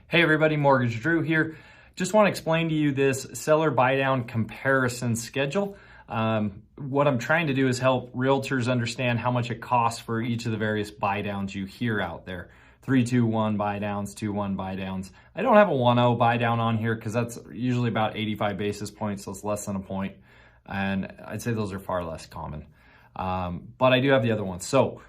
Hey everybody, Mortgage Drew here. Just want to explain to you this seller buy down comparison schedule. What I'm trying to do is help realtors understand how much it costs for each of the various buy downs you hear out there. 3-2-1 buy downs, 2-1 buy downs. I don't have a 1-0 buy down on here because that's usually about 85 basis points, so it's less than a point. And I'd say those are far less common. But I do have the other ones. So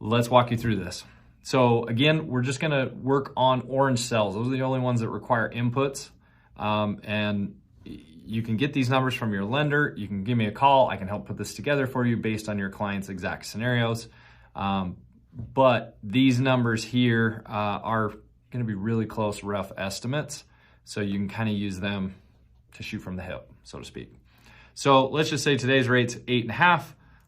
let's walk you through this. So again, we're just gonna work on orange cells. Those are the only ones that require inputs. And you can get these numbers from your lender. You can give me a call. I can help put this together for you based on your client's exact scenarios. But these numbers here are gonna be really close, rough estimates. So you can kind of use them to shoot from the hip, so to speak. So let's just say today's rate's 8.5.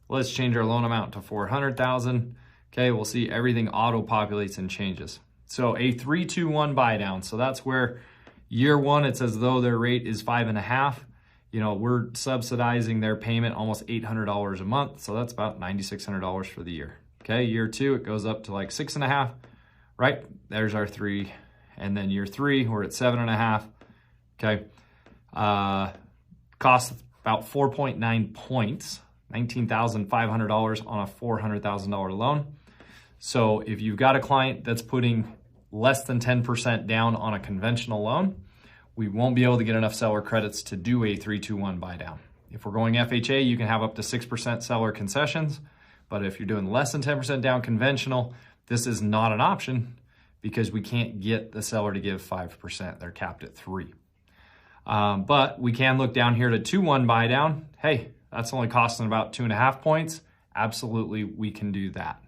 Let's change our loan amount to 400,000. Okay, we'll see everything auto-populates and changes. So a 3-2-1 buy down. So that's where year one, it's as though their rate is 5.5. You know, we're subsidizing their payment almost $800 a month. So that's about $9,600 for the year. Okay, year two, it goes up to like 6.5, right? There's our 3. And then year 3, we're at 7.5. Okay, costs about 4.9 points, $19,500 on a $400,000 loan. So if you've got a client that's putting less than 10% down on a conventional loan, we won't be able to get enough seller credits to do a 3-2-1 buy down. If we're going FHA, you can have up to 6% seller concessions. But if you're doing less than 10% down conventional, this is not an option because we can't get the seller to give 5%. They're capped at 3. But we can look down here to 2-1 buy down. Hey, that's only costing about 2.5 points. Absolutely, we can do that.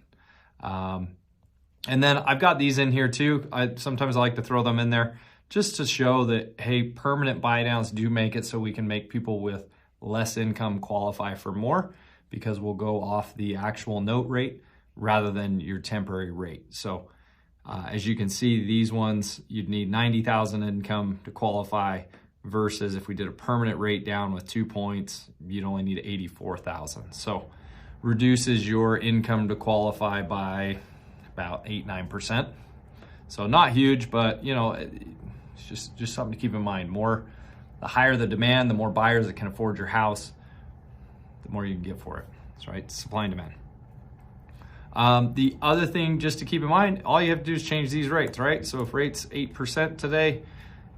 And then I've got these in here too. Sometimes I like to throw them in there just to show that, hey, permanent buy downs do make it so we can make people with less income qualify for more because we'll go off the actual note rate rather than your temporary rate. So as you can see, these ones, you'd need 90,000 income to qualify versus if we did a permanent rate down with 2 points, you'd only need 84,000. So reduces your income to qualify by about 8-9%. So not huge, but you know, it's just something to keep in mind. The higher the demand, the more buyers that can afford your house, the more you can get for it. That's right, supply and demand. The other thing just to keep in mind, all you have to do is change these rates, right? So if rate's 8% today,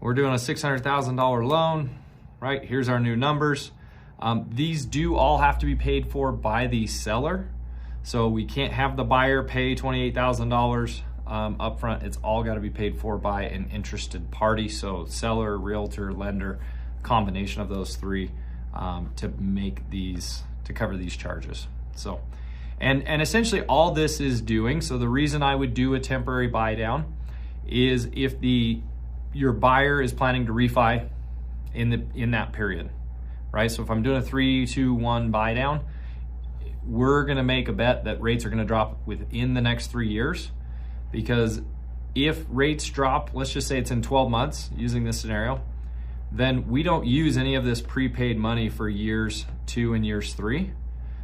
we're doing a $600,000 loan, right? Here's our new numbers. These do all have to be paid for by the seller. So we can't have the buyer pay $28,000 upfront. It's all got to be paid for by an interested party. So seller, realtor, lender, combination of those three to cover these charges. So, and essentially all this is doing, so the reason I would do a temporary buy down is if your buyer is planning to refi in that period. Right? So if I'm doing a 3-2-1 buy down, we're going to make a bet that rates are going to drop within the next 3 years, because if rates drop, let's just say it's in 12 months using this scenario, then we don't use any of this prepaid money for years 2 and years 3.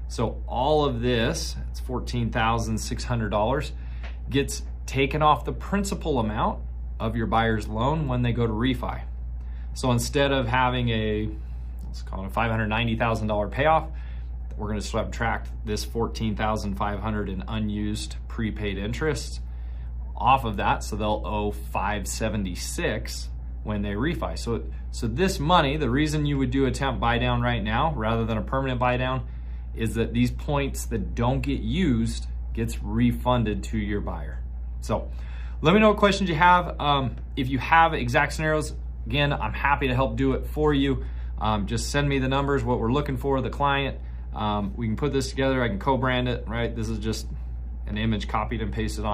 So all of this, it's $14,600, gets taken off the principal amount of your buyer's loan when they go to refi. So instead of having let's call it a $590,000 payoff, we're going to subtract this $14,500 in unused prepaid interest off of that, so they'll owe $576 when they refi. So this money, the reason you would do a temp buy down right now rather than a permanent buy down is that these points that don't get used gets refunded to your buyer. So let me know what questions you have. If you have exact scenarios, again, I'm happy to help do it for you. Just send me the numbers, what we're looking for, the client. We can put this together. I can co-brand it, right? This is just an image copied and pasted on.